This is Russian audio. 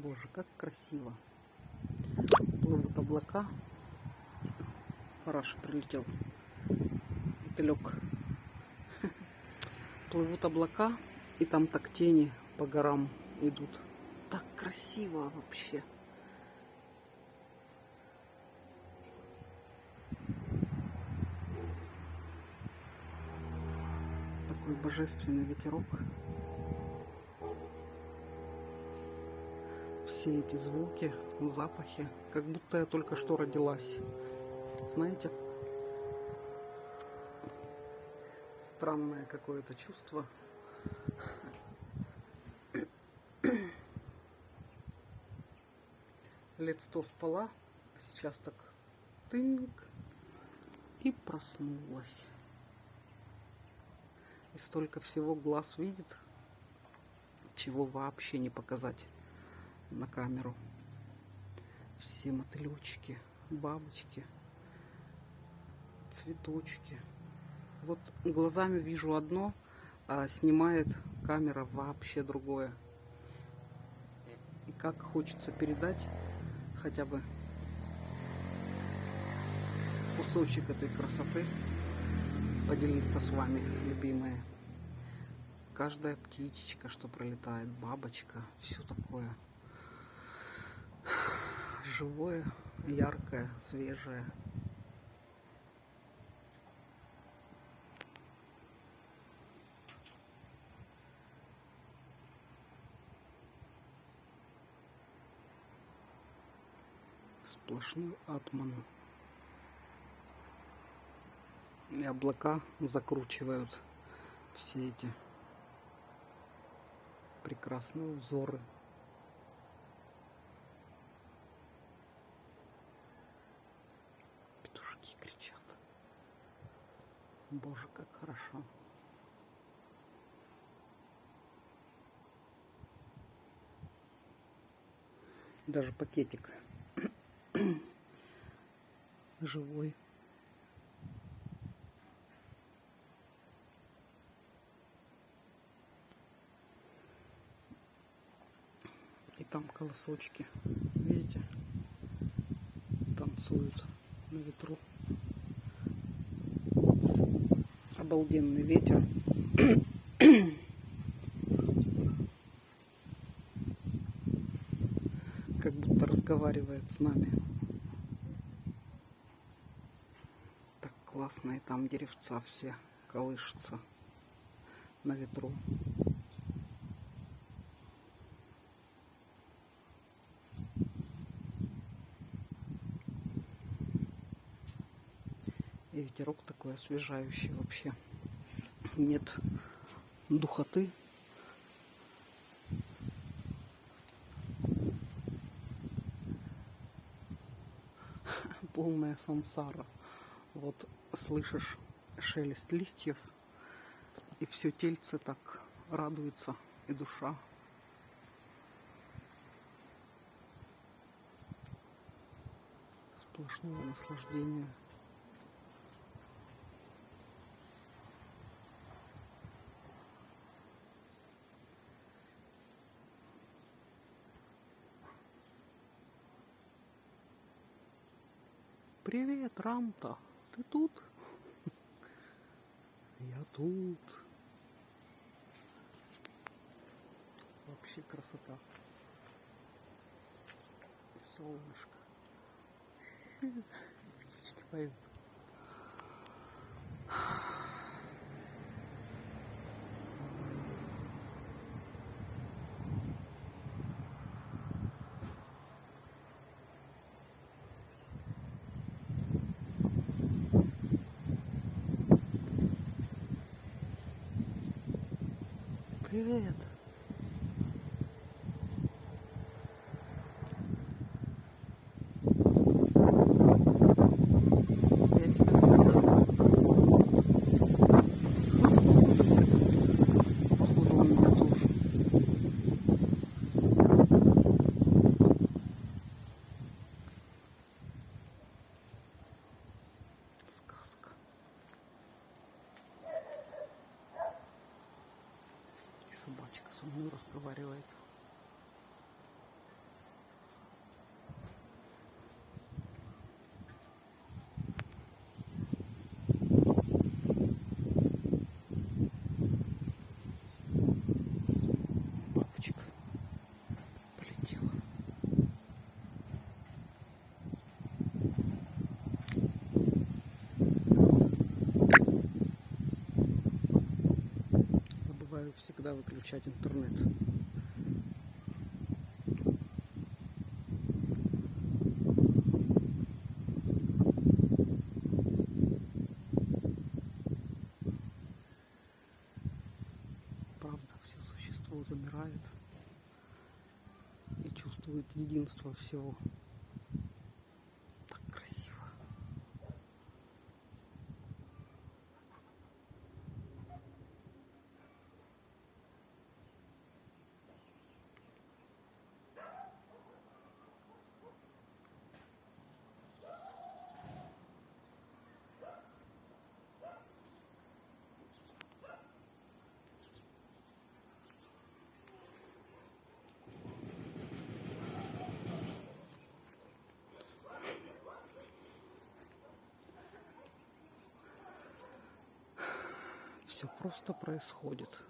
Боже, как красиво. Плывут облака. Параша прилетел. Мотылек. Плывут облака, и там так тени по горам идут. Так красиво вообще. Такой божественный ветерок. Все эти звуки, запахи, как будто я только что родилась. Знаете, странное какое-то чувство. Лет 100 спала, а сейчас так тынк, и проснулась. И столько всего глаз видит, чего вообще не показать на камеру. Все мотылечки, бабочки, цветочки. Вот глазами вижу одно, а снимает камера вообще другое. И как хочется передать хотя бы кусочек этой красоты, поделиться с вами, любимые. Каждая птичечка, что пролетает, бабочка, все такое живое, яркое, свежее. Сплошной атман. И облака закручивают все эти прекрасные узоры. Петушки кричат. Боже, как хорошо. Даже пакетик живой. И там колосочки, видите, танцуют на ветру. Обалденный ветер. Как будто разговаривает с нами. Так классно, и там деревца все колышутся на ветру. И ветерок такой освежающий вообще. Нет духоты. Полная сансара. Вот слышишь шелест листьев, и все тельце так радуется, и душа. Сплошное наслаждение. Привет, Рамта, ты тут? Я тут. Вообще красота. Солнышко. Птички поют. Привет. Я тебя слышу. Походу он меня тоже. Сказка. И собачка со мной разговаривает. забываю всегда выключать интернет. Правда, все существо замирает и чувствует единство всего. Так красиво. Все просто происходит.